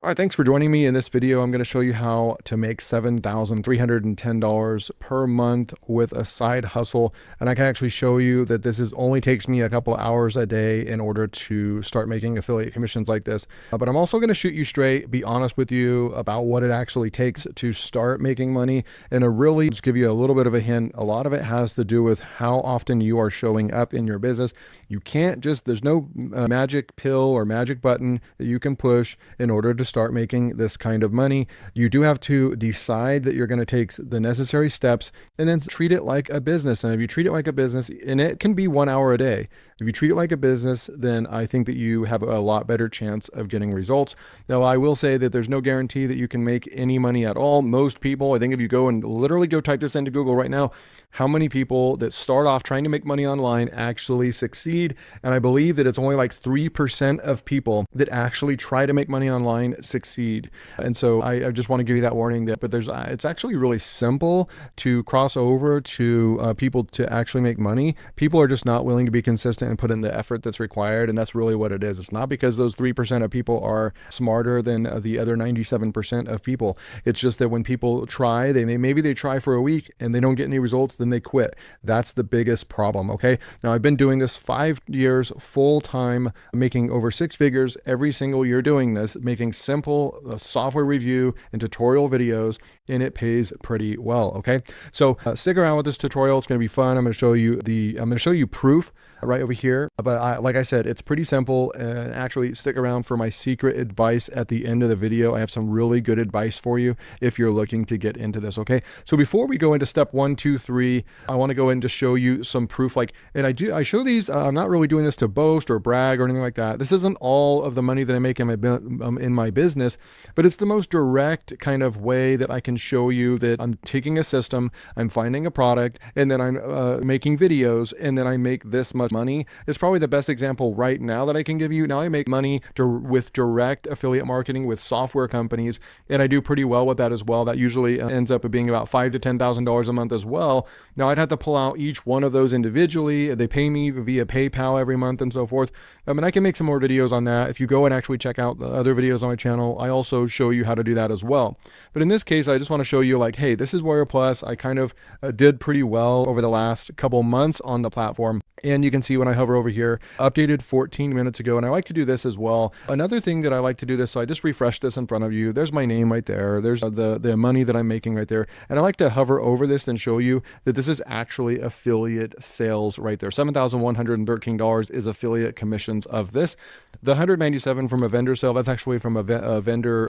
All right, thanks for joining me. In this video, I'm going to show you how to make $7,310 per month with a side hustle. And I can actually show you that only takes me a couple hours a day in order to start making affiliate commissions like this. But I'm also going to shoot you straight, be honest with you about what it actually takes to start making money. And to really just give you a little bit of a hint, a lot of it has to do with how often you are showing up in your business. You can't there's no magic pill or magic button that you can push in order to start making this kind of money. You do have to decide that you're going to take the necessary steps and then treat it like a business. And if you treat it like a business, and it can be 1 hour a day, if you treat it like a business, then I think that you have a lot better chance of getting results. Now, I will say that there's no guarantee that you can make any money at all. Most people, I think if you go and literally go type this into Google right now, how many people that start off trying to make money online actually succeed? And I believe that it's only like 3% of people that actually try to make money online succeed. And so I just want to give you that warning but it's actually really simple to cross over to people to actually make money. People are just not willing to be consistent and put in the effort that's required. And that's really what it is. It's not because those 3% of people are smarter than the other 97% of people. It's just that when people try, maybe they try for a week and they don't get any results, then they quit. That's the biggest problem. Okay. Now I've been doing this 5 years full time, making over 6 figures every single year doing this, making simple software review and tutorial videos, and it pays pretty well. Okay. So stick around with this tutorial. It's going to be fun. I'm going to show you proof right over here. But like I said, it's pretty simple. Actually, stick around for my secret advice at the end of the video. I have some really good advice for you if you're looking to get into this. Okay. So before we go into step 1, 2, 3, I want to go in to show you some proof. I show these. I'm not really doing this to boast or brag or anything like that. This isn't all of the money that I make in my business, but it's the most direct kind of way that I can show you that I'm taking a system, I'm finding a product, and then I'm making videos, and then I make this much money. It's probably the best example right now that I can give you. Now I make money with direct affiliate marketing with software companies, and I do pretty well with that as well. That usually ends up being about $5,000 to $10,000 a month as well. Now I'd have to pull out each one of those individually. They pay me via PayPal every month and so forth. And I can make some more videos on that. If you go and actually check out the other videos on my channel, I also show you how to do that as well. But in this case, I just want to show you hey, this is Warrior Plus. I kind of did pretty well over the last couple months on the platform. And you can see when I hover over here, updated 14 minutes ago. And I like to do this as well. Another thing that I like to do this, so I just refresh this in front of you. There's my name right there. There's the money that I'm making right there. And I like to hover over this and show you that this is actually affiliate sales right there. $7,113 is affiliate commissions of this. The 197 from a vendor sale, that's actually from a vendor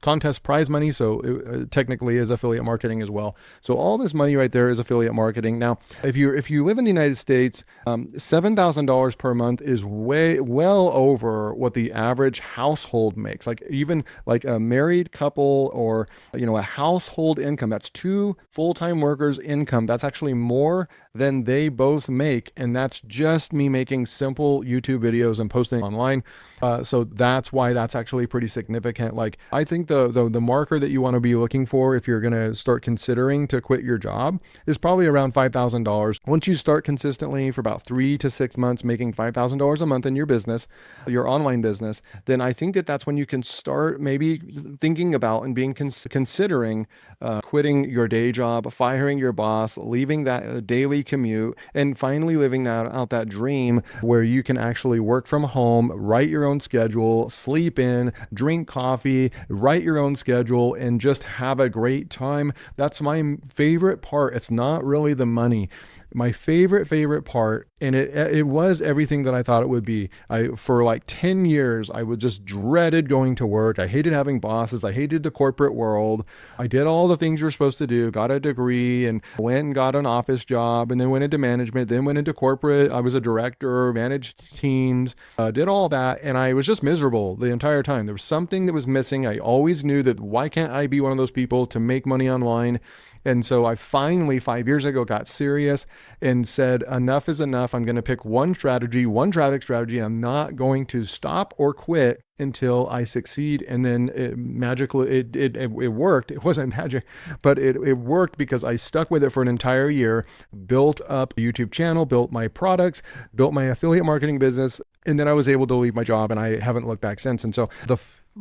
contest prize money. So it technically is affiliate marketing as well. So all this money right there is affiliate marketing. Now, if you live in the United States, $7,000 per month is well over what the average household makes. Even a married couple or, a household income, that's 2 full-time workers' income. That's actually more than they both make. And that's just me making simple YouTube videos and posting online. So that's why that's actually pretty significant. I think the marker that you want to be looking for if you're going to start considering to quit your job is probably around $5,000. Once you start consistently for about 3 to 6 months making $5,000 a month in your business, your online business, then I think that's when you can start maybe thinking about and being considering quitting your day job, firing your boss, leaving that daily commute, and finally living out that dream where you can actually work from home, write your own schedule, sleep in, drink coffee, write your own schedule, and just have a great time. That's my favorite part. It's not really the money. My favorite part, and it was everything that I thought it would be. For 10 years, I was just dreaded going to work. I hated having bosses. I hated the corporate world. I did all the things you're supposed to do, got a degree, and went and got an office job, and then went into management, then went into corporate. I was a director, managed teams, did all that, and I was just miserable the entire time. There was something that was missing. I always knew that why can't I be one of those people to make money online? And so I finally, 5 years ago, got serious and said, enough is enough. I'm going to pick one strategy, one traffic strategy. I'm not going to stop or quit until I succeed. And then it worked. It wasn't magic, but it worked because I stuck with it for an entire year, built up a YouTube channel, built my products, built my affiliate marketing business. And then I was able to leave my job, and I haven't looked back since. And so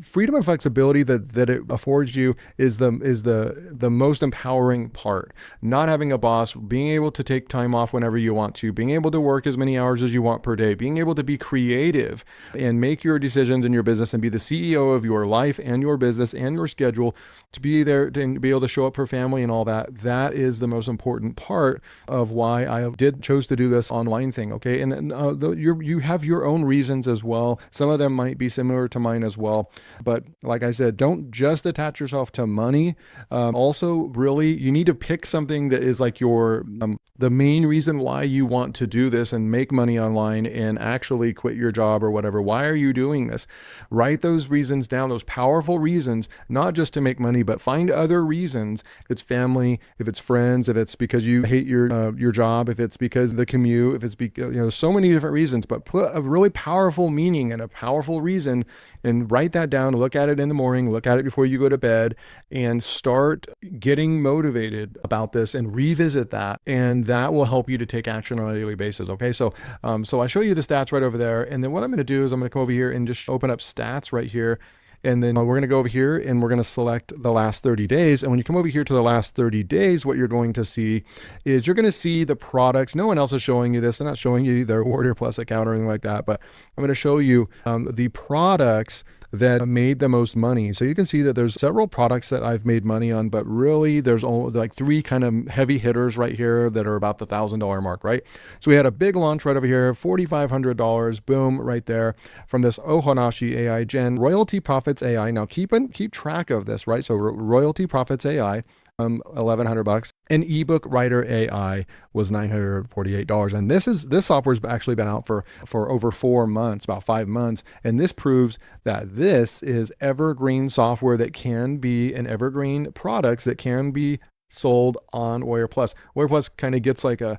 freedom and flexibility that it affords you is the most empowering part. Not having a boss, being able to take time off whenever you want to, being able to work as many hours as you want per day, being able to be creative and make your decisions in your business and be the CEO of your life and your business and your schedule, to be there to be able to show up for family and all that. That is the most important part of why I chose to do this online thing. Okay. And then you have your own reasons as well. Some of them might be similar to mine as well. But like I said, don't just attach yourself to money. Also, really, you need to pick something that is like the main reason why you want to do this and make money online and actually quit your job or whatever. Why are you doing this? Write those reasons down, those powerful reasons, not just to make money, but find other reasons. If it's family, if it's friends, if it's because you hate your job, if it's because of the commute, if it's because, so many different reasons, but put a really powerful meaning and a powerful reason and write that down. Look at it in the morning, look at it before you go to bed, and start getting motivated about this and revisit that. And that will help you to take action on a daily basis. Okay. So I show you the stats right over there. And then what I'm going to do is I'm going to come over here and just open up stats right here. And then we're going to go over here and we're going to select the last 30 days. And when you come over here to the last 30 days, what you're going to see is you're going to see the products. No one else is showing you this. They're not showing you their Warrior Plus account or anything like that. But I'm going to show you the products that made the most money. So you can see that there's several products that I've made money on, but really there's only like 3 kind of heavy hitters right here that are about the $1,000 mark, right? So we had a big launch right over here, $4,500, boom, right there from this Ohanashi AI Gen, Royalty Profits AI. Now keep track of this, right? So Royalty Profits AI, $1,100, and ebook writer AI was $948. And this software's actually been out for over 4 months, about 5 months. And this proves that this is evergreen software that can be an evergreen products that can be sold on Warrior Plus. Warrior Plus kind of gets like a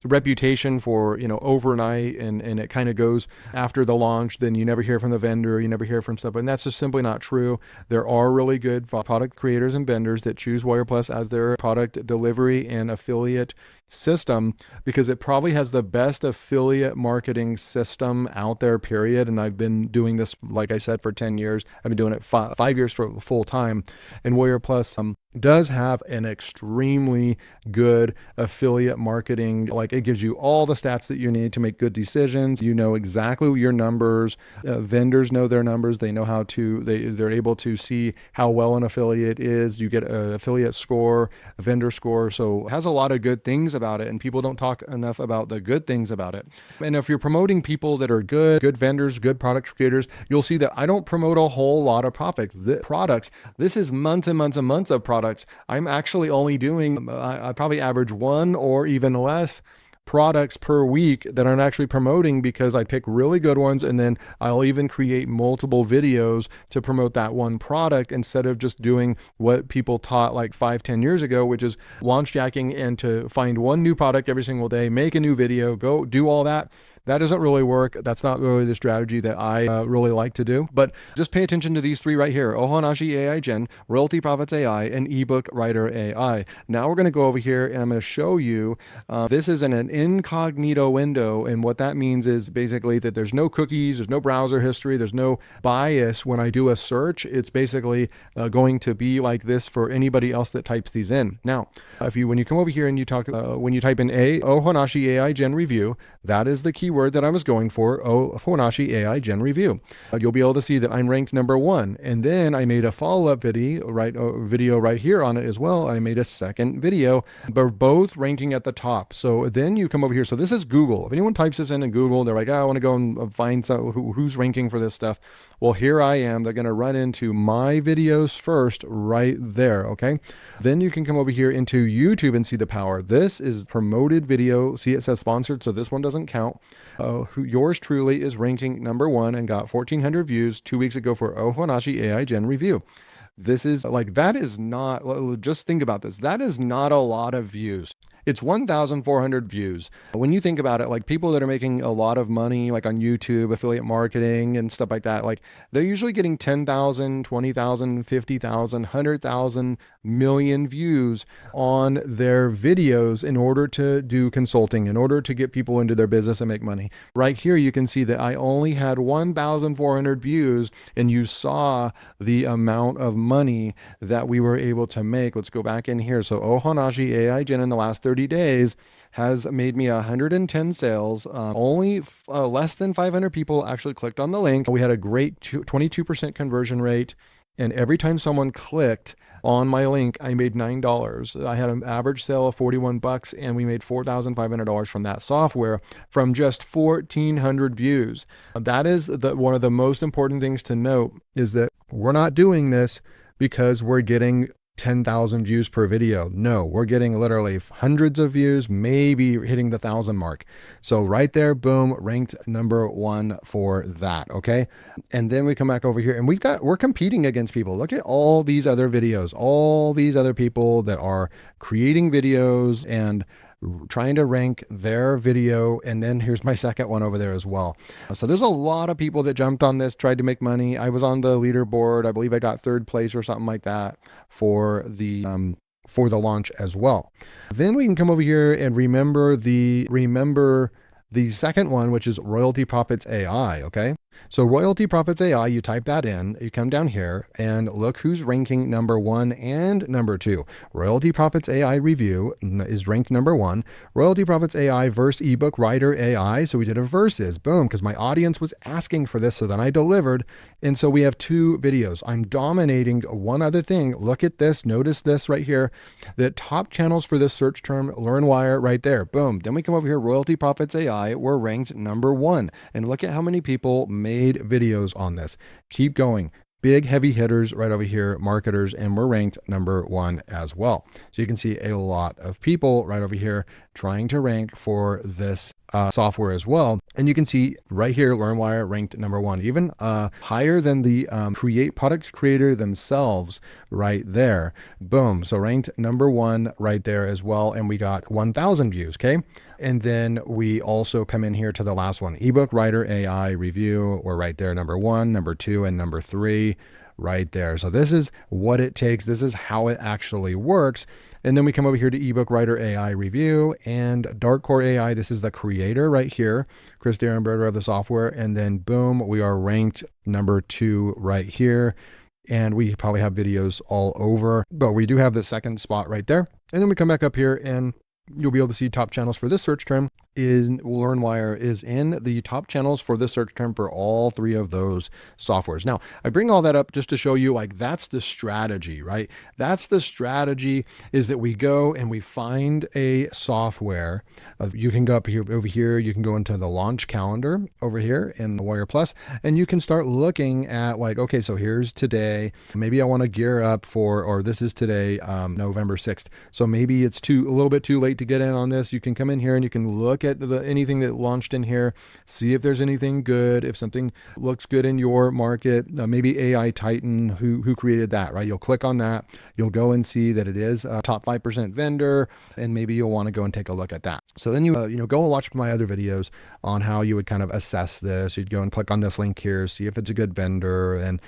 reputation for overnight, and it kind of goes after the launch. Then you never hear from the vendor, you never hear from stuff, and that's just simply not true. There are really good product creators and vendors that choose Warrior Plus as their product delivery and affiliate system because it probably has the best affiliate marketing system out there, period. And I've been doing this, like I said, for 10 years. I've been doing it 5 years for full time. And Warrior Plus does have an extremely good affiliate marketing. Like, it gives you all the stats that you need to make good decisions. You know exactly your numbers. Vendors know their numbers. They know they're able to see how well an affiliate is. You get an affiliate score, a vendor score. So it has a lot of good things about it, and people don't talk enough about the good things about it. And if you're promoting people that are good vendors, good product creators, you'll see that I don't promote a whole lot of products. This is months and months and months of products. I'm actually only doing, I probably average 1 or even less products per week that I'm actually promoting, because I pick really good ones, and then I'll even create multiple videos to promote that one product instead of just doing what people taught like 5-10 years ago, which is launch jacking and to find one new product every single day, make a new video, go do all that. That doesn't really work. That's not really the strategy that I really like to do. But just pay attention to these 3 right here: Ohanashi AI Gen, Royalty Profits AI, and Ebook Writer AI. Now we're going to go over here and I'm going to show you, this is in an incognito window. And what that means is basically that there's no cookies, there's no browser history, there's no bias when I do a search. It's basically going to be like this for anybody else that types these in. Now, when you come over here and you when you type in Ohanashi AI Gen Review, that is the keyword that I was going for, Ohanashi AI Gen Review. You'll be able to see that I'm ranked number 1. And then I made a follow-up video right here on it as well. I made a second video, but both ranking at the top. So then you come over here. So this is Google. If anyone types this in Google, they're like, I want to go and find who's ranking for this stuff. Well, here I am. They're going to run into my videos first right there. Okay. Then you can come over here into YouTube and see the power. This is promoted video. See, it says sponsored. So this one doesn't count. Yours truly is ranking number 1 and got 1,400 views 2 weeks ago for Ohanashi AI Gen Review. This is like, that is not, just think about this. That is not a lot of views. It's 1,400 views. When you think about it, like people that are making a lot of money, like on YouTube, affiliate marketing and stuff like that, like they're usually getting 10,000, 20,000, 50,000, 100,000, million views on their videos in order to do consulting, in order to get people into their business and make money. Right here, you can see that I only had 1,400 views, and you saw the amount of money that we were able to make. Let's go back in here. So Ohanashi AIGen in the last 30 days has made me 110 sales. Only less than 500 people actually clicked on the link. We had a great 22% conversion rate. And every time someone clicked on my link, I made $9. I had an average sale of 41 bucks, and we made $4,500 from that software from just 1,400 views. That is one of the most important things to note, is that we're not doing this because we're getting 10,000 views per video. No, we're getting literally hundreds of views, maybe hitting the 1,000 mark. So right there, boom, ranked number 1 for that. Okay. And then we come back over here and we're competing against people. Look at all these other videos, all these other people that are creating videos and trying to rank their video. And then here's my second one over there as well. So there's a lot of people that jumped on this, tried to make money. I was on the leaderboard. I believe I got 3rd place or something like that for the launch as well. Then we can come over here and remember the second one, which is Royalty Profits AI. Okay. So Royalty Profits AI, you type that in, you come down here and look who's ranking number 1 and number 2. Royalty Profits AI Review is ranked number 1. Royalty Profits AI versus Ebook Writer AI. So we did a versus, boom, because my audience was asking for this. So then I delivered. And so we have 2 videos. I'm dominating one other thing. Look at this. Notice this right here. The top channels for this search term, LearnWire right there. Boom. Then we come over here, Royalty Profits AI. We're ranked number 1. And look at how many people made videos on this. Keep going. Big heavy hitters right over here, marketers, and we're ranked number 1 as well. So you can see a lot of people right over here trying to rank for this software as well. And you can see right here, LearnWire ranked number 1, even higher than the product creator themselves right there. Boom. So ranked number 1 right there as well. And we got 1,000 views. Okay. And then we also come in here to the last one, Ebook Writer AI Review. We're right there, number 1, number 2, and number 3 right there. So this is what it takes. This is how it actually works. And then we come over here to Ebook Writer AI Review and Darkcore AI. This is the creator right here, Chris Derenberger of the software. And then boom, we are ranked number 2 right here. And we probably have videos all over, but we do have the second spot right there. And then we come back up here and you'll be able to see top channels for this search term. LearnWire is in the top channels for this search term for all 3 of those softwares. Now, I bring all that up just to show you, like, that's the strategy, right? That's the strategy, is that we go and we find a software. You can go up here, over here, you can go into the launch calendar over here in the Warrior Plus, and you can start looking at, like, okay, so here's today. Maybe I want to gear up for, or this is today, November 6th. So maybe it's a little bit too late to get in on this. You can come in here and you can look at anything that launched in here, see if there's anything good, if something looks good in your market, maybe AI Titan, who created that, right? You'll click on that, you'll go and see that it is a top 5% vendor, and maybe you'll want to go and take a look at that. So then you go and watch my other videos on how you would kind of assess this. You'd go and click on this link here, see if it's a good vendor, and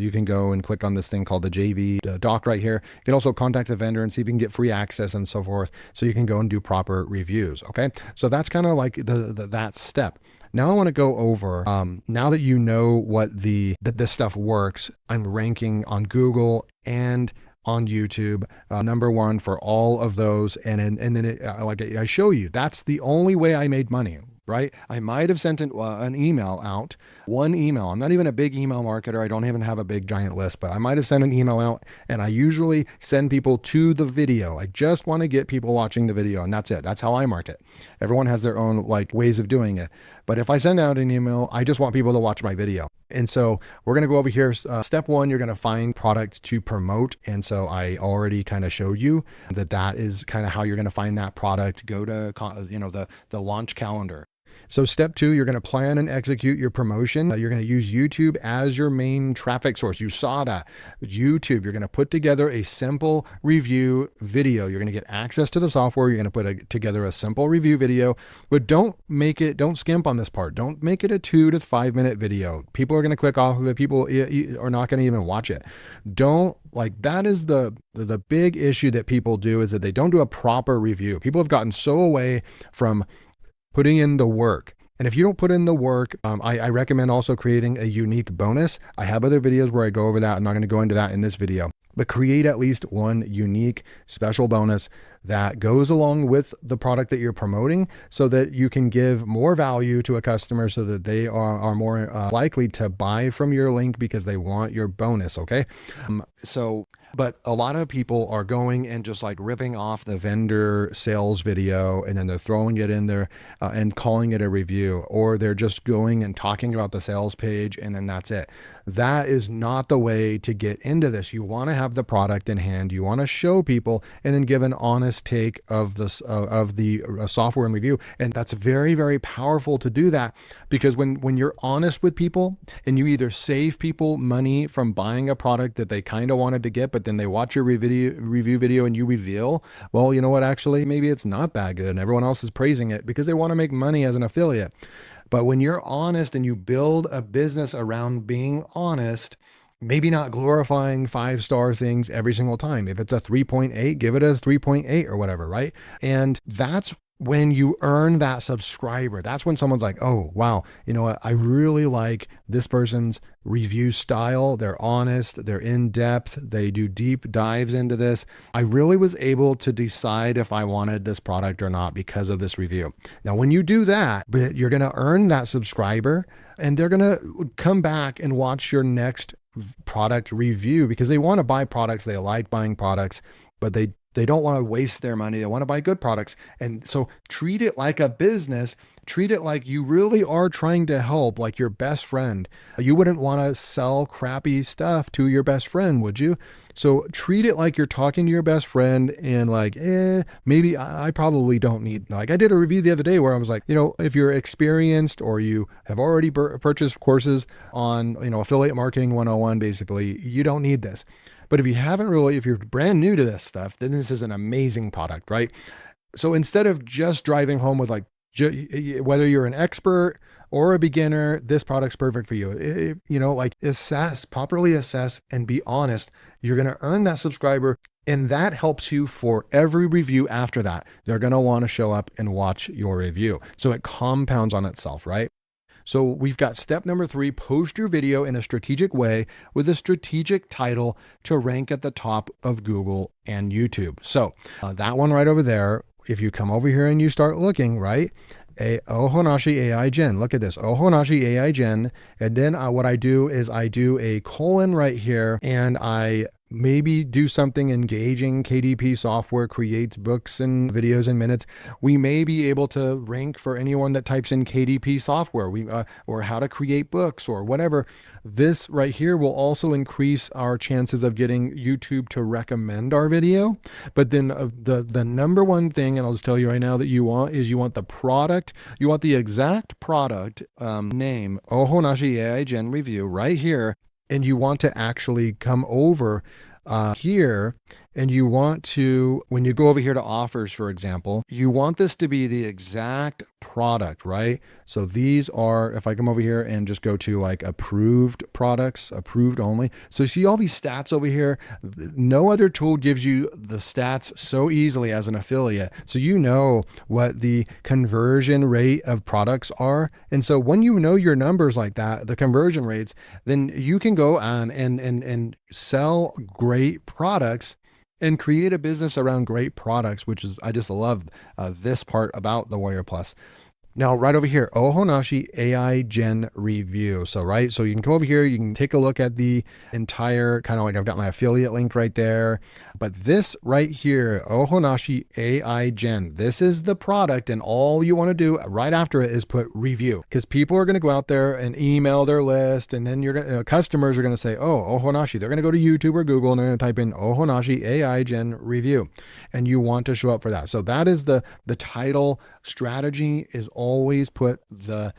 you can go and click on this thing called the JV doc right here. You can also contact the vendor and see if you can get free access and so forth, so you can go and do proper reviews. Okay, so that's kind of like that step. Now I want to go over, now that you know what that this stuff works, I'm ranking on Google and on YouTube, number 1 for all of those. And then like I show you, that's the only way I made money, right? I might have sent an email out, one email. I'm not even a big email marketer. I don't even have a big giant list, but I might have sent an email out, and I usually send people to the video. I just want to get people watching the video, and that's it. That's how I market. Everyone has their own like ways of doing it. But if I send out an email, I just want people to watch my video. And so we're going to go over here. Step 1, you're going to find product to promote. And so I already kind of showed you that is kind of how you're going to find that product. Go to, the launch calendar. So step 2, you're going to plan and execute your promotion. You're going to use YouTube as your main traffic source. You saw that. YouTube, you're going to put together a simple review video. You're going to get access to the software. You're going to put together a simple review video, but don't skimp on this part. Don't make it a 2 to 5 minute video. People are going to click off of it. People are not going to even watch it. That is the big issue that people do, is that they don't do a proper review. People have gotten so away from putting in the work. And if you don't put in the work, I recommend also creating a unique bonus. I have other videos where I go over that. I'm not going to go into that in this video, but create at least one unique special bonus that goes along with the product that you're promoting, so that you can give more value to a customer, so that they are more likely to buy from your link because they want your bonus. Okay. But a lot of people are going and just like ripping off the vendor sales video, and then they're throwing it in there and calling it a review, or they're just going and talking about the sales page, and then that's it. That is not the way to get into this. You want to have the product in hand. You want to show people, and then give an honest take of the software and review. And that's very, very powerful to do that, because when you're honest with people, and you either save people money from buying a product that they kind of wanted to get, but then they watch your review video and you reveal, well, you know what, actually, maybe it's not that good, and everyone else is praising it because they want to make money as an affiliate. But when you're honest and you build a business around being honest, maybe not glorifying 5-star things every single time. If it's a 3.8, give it a 3.8 or whatever, right? And that's when you earn that subscriber. That's when someone's like, oh, wow, you know what? I really like this person's review style. They're honest, they're in depth, they do deep dives into this. I really was able to decide if I wanted this product or not because of this review. Now, when you do that, but you're going to earn that subscriber, and they're going to come back and watch your next product review, because they want to buy products. They like buying products, but they don't want to waste their money. They want to buy good products. And so treat it like a business. Treat it like you really are trying to help, like your best friend. You wouldn't want to sell crappy stuff to your best friend, would you? So treat it like you're talking to your best friend, and like, maybe I probably don't need, like I did a review the other day where I was like, if you're experienced or you have already purchased courses on, affiliate marketing 101, basically, you don't need this. But if you're brand new to this stuff, then this is an amazing product, right? So instead of just driving home with like, whether you're an expert or a beginner, this product's perfect for you. Properly assess and be honest. You're going to earn that subscriber, and that helps you for every review after that. They're going to want to show up and watch your review. So it compounds on itself, right? So we've got step number 3, post your video in a strategic way with a strategic title to rank at the top of Google and YouTube. So that one right over there, if you come over here and you start looking, right? Ohonashi AI Gen. Look at this, Ohonashi AI Gen. And then what I do is I do a colon right here, and I maybe do something engaging. KDP Software creates books and videos in minutes. We may be able to rank for anyone that types in KDP Software, or how to create books or whatever. This right here will also increase our chances of getting YouTube to recommend our video. But then the number one thing, and I'll just tell you right now, that you want the product. You want the exact product name, Ohonashi AI Gen Review, right here. And you want to actually come over here, and you want to, when you go over here to offers, for example, you want this to be the exact product, right? So these are, if I come over here and just go to like approved products, approved only. So you see all these stats over here. No other tool gives you the stats so easily as an affiliate. So you know what the conversion rate of products are. And so when you know your numbers like that, the conversion rates, then you can go on and sell great products and create a business around great products, which is, I just love this part about the Warrior Plus. Now, right over here, Ohonashi AI Gen Review. So you can go over here, you can take a look at the entire, kind of like I've got my affiliate link right there. But this right here, Ohonashi AI Gen, this is the product, and all you want to do right after it is put review, because people are going to go out there and email their list, and then customers are going to say, oh, Ohonashi. They're going to go to YouTube or Google, and they're going to type in Ohonashi AI Gen Review, and you want to show up for that. So that is the title strategy is all always put the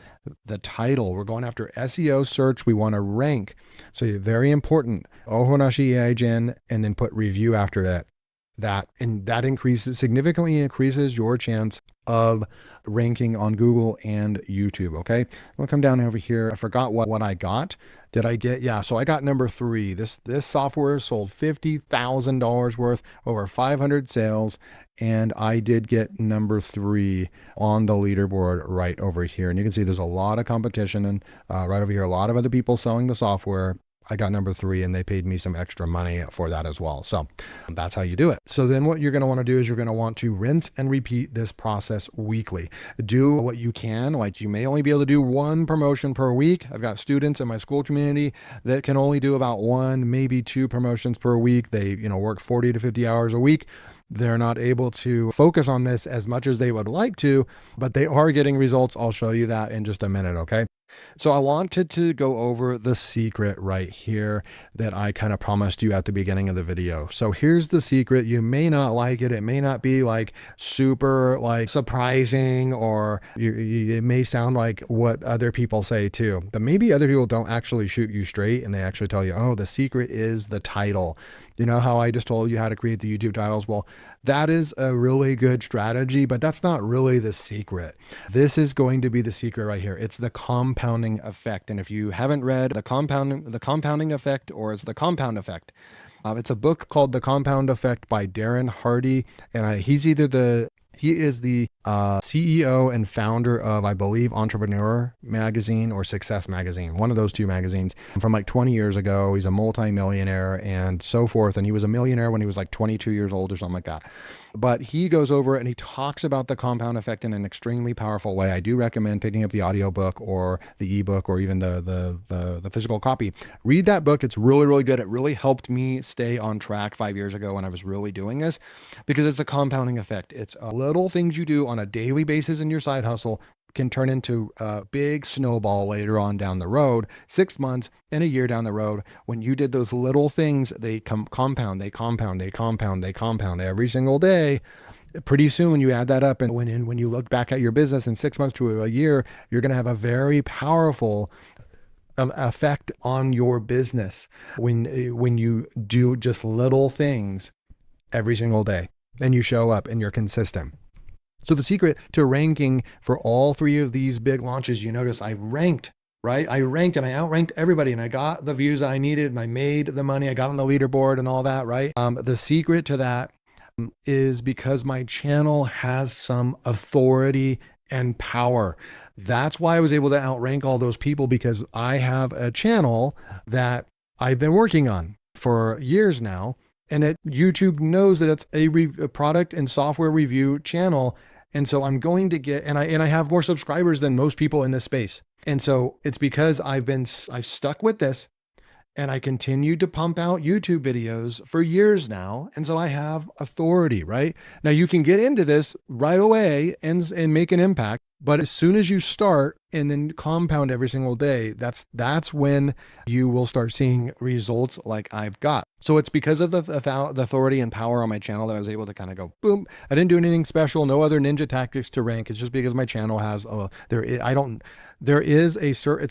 title. We're going after SEO search. We want to rank. So very important. Ohonashi Iaijin, and then put review after that. And that significantly increases your chance of ranking on Google and YouTube. Okay, I'll come down over here. I forgot what I got. Did I get? Yeah, so I got number 3. This software sold $50,000 worth, over 500 sales, and I did get number 3 on the leaderboard right over here. And you can see there's a lot of competition, and right over here, a lot of other people selling the software. I got number 3, and they paid me some extra money for that as well. So that's how you do it. So then what you're going to want to do is you're going to want to rinse and repeat this process weekly. Do what you can. Like, you may only be able to do 1 promotion per week. I've got students in my school community that can only do about 1, maybe 2 promotions per week. They, work 40 to 50 hours a week. They're not able to focus on this as much as they would like to, but they are getting results. I'll show you that in just a minute, okay? So I wanted to go over the secret right here that I kind of promised you at the beginning of the video. So here's the secret. You may not like it. It may not be like super like surprising, or it may sound like what other people say too, but maybe other people don't actually shoot you straight and they actually tell you, oh, the secret is the title. You know how I just told you how to create the YouTube titles? Well, that is a really good strategy, but that's not really the secret. This is going to be the secret right here. It's the compounding effect. And if you haven't read the compounding effect, or it's the compound effect, it's a book called The Compound Effect by Darren Hardy. And he is the CEO and founder of, I believe, Entrepreneur Magazine or Success Magazine, one of those 2 magazines from like 20 years ago. He's a multi-millionaire and so forth. And he was a millionaire when he was like 22 years old or something like that. But he goes over and he talks about the compound effect in an extremely powerful way. I do recommend picking up the audiobook or the ebook or even the physical copy. Read that book. It's really, really good. It really helped me stay on track 5 years ago when I was really doing this, because it's a compounding effect. It's little things you do on a daily basis in your side hustle can turn into a big snowball later on down the road, 6 months and a year down the road. When you did those little things, they compound every single day. Pretty soon when you add that up and when you look back at your business in 6 months to a year, you're going to have a very powerful effect on your business when you do just little things every single day and you show up and you're consistent. So the secret to ranking for all 3 of these big launches, you notice I ranked, right? I ranked and I outranked everybody, and I got the views I needed and I made the money. I got on the leaderboard and all that, right? The secret to that is because my channel has some authority and power. That's why I was able to outrank all those people, because I have a channel that I've been working on for years now. And YouTube knows that it's a product and software review channel. And so I'm going to get, and I have more subscribers than most people in this space. And so it's because I've stuck with this, and I continued to pump out YouTube videos for years now. And so I have authority, right? Now you can get into this right away and make an impact. But as soon as you start and then compound every single day, that's when you will start seeing results like I've got. So it's because of the authority and power on my channel that I was able to kind of go, boom. I didn't do anything special, no other ninja tactics to rank. It's just because my channel has, it's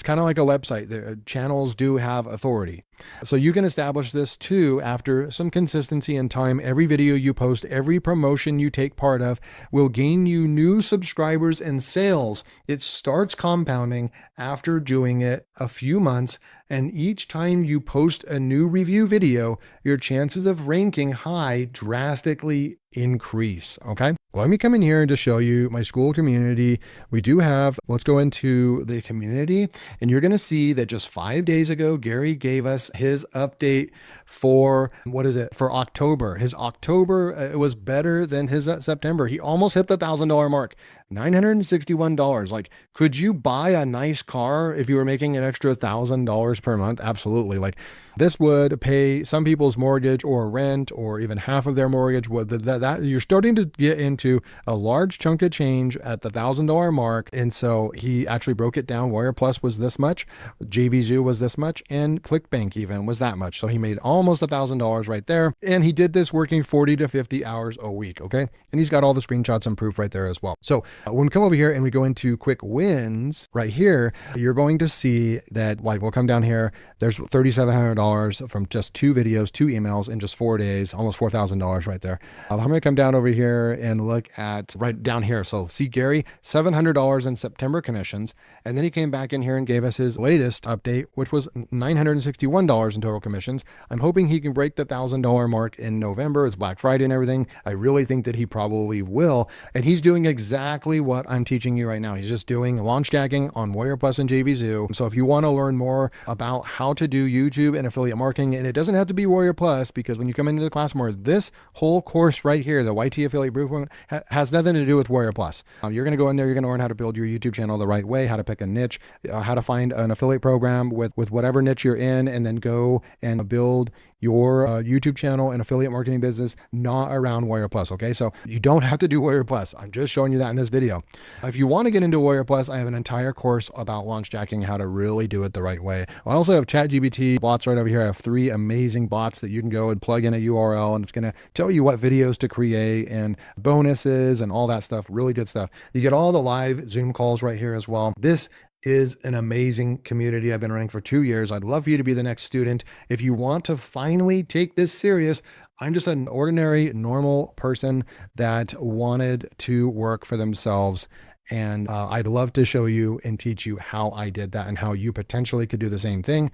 kind of like a website. The channels do have authority. So you can establish this too after some consistency and time. Every video you post, every promotion you take part of will gain you new subscribers and sales. It starts compounding after doing it a few months. And each time you post a new review video, your chances of ranking high drastically increase. Okay. Let me come in here and just show you my school community. Let's go into the community, and you're going to see that just 5 days ago, Gary gave us his update for October. His October was better than his September. He almost hit the $1,000 mark, $961. Like, could you buy a nice car if you were making an extra $1,000 per month? Absolutely. Like, This would pay some people's mortgage or rent or even half of their mortgage. That you're starting to get into a large chunk of change at the $1,000 mark. And so he actually broke it down. Warrior Plus was this much, JVZoo was this much, and ClickBank even was that much. So he made almost $1,000 right there. And he did this working 40 to 50 hours a week. Okay. And he's got all the screenshots and proof right there as well. So when we come over here and we go into quick wins right here, you're going to see that, like, we'll come down here. There's $3,700 from just 2 videos, 2 emails in just 4 days, almost $4,000 right there. I'm going to come down over here and look at right down here. So see Gary, $700 in September commissions. And then he came back in here and gave us his latest update, which was $961 in total commissions. I'm hoping he can break the $1,000 mark in November. It's Black Friday and everything. I really think that he probably will. And he's doing exactly what I'm teaching you right now. He's just doing launch jacking on Warrior Plus and JVZoo. So if you want to learn more about how to do YouTube and affiliate marketing, and it doesn't have to be Warrior Plus, because when you come into the class more, this whole course right here, the YT Affiliate Blueprint, has nothing to do with Warrior Plus. You're going to go in there, you're going to learn how to build your YouTube channel the right way, how to pick a niche, how to find an affiliate program with whatever niche you're in, and then go and build your YouTube channel and affiliate marketing business not around Warrior Plus. Okay, so you don't have to do Warrior Plus. I'm just showing you that in this video. If you want to get into Warrior Plus, I have an entire course about launch jacking, how to really do it the right way. I also have ChatGPT bots right over here. I have 3 amazing bots that you can go and plug in a URL, and it's going to tell you what videos to create and bonuses and all that stuff. Really good stuff. You get all the live Zoom calls right here as well. This is an amazing community I've been running for 2 years. I'd love for you to be the next student. If you want to finally take this serious, I'm just an ordinary, normal person that wanted to work for themselves. And I'd love to show you and teach you how I did that and how you potentially could do the same thing.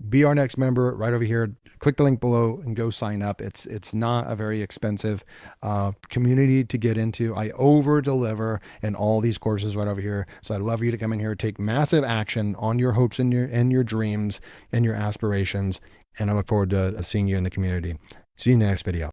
Be our next member right over here. Click the link below and go sign up. It's not a very expensive community to get into. I over deliver in all these courses right over here. So I'd love for you to come in here, take massive action on your hopes and your dreams and your aspirations. And I look forward to seeing you in the community. See you in the next video.